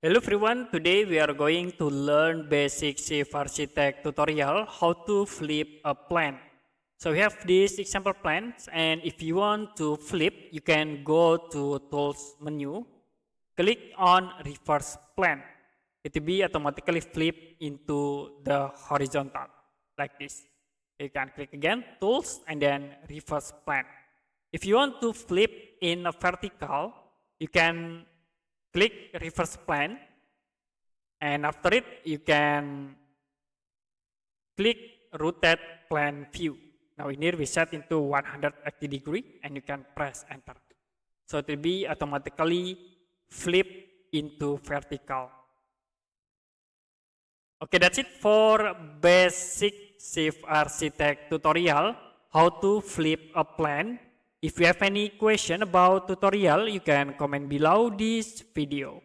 Hello everyone, today we are going to learn basic Shift Architect tutorial how to flip a plan. So we have this example plans, and if you want to flip, you can go to tools menu, click on reverse plan. It will be automatically flip into the horizontal like this. You can click again tools and then reverse plan. If you want to flip in a vertical, you can click reverse plan, and after it you can click rotate plan view. Now in here we set into 180 degree and you can press enter. So it will be automatically flip into vertical. Okay, that's it for basic Shift Architect tutorial how to flip a plan. If you have any question about tutorial, you can comment below this video.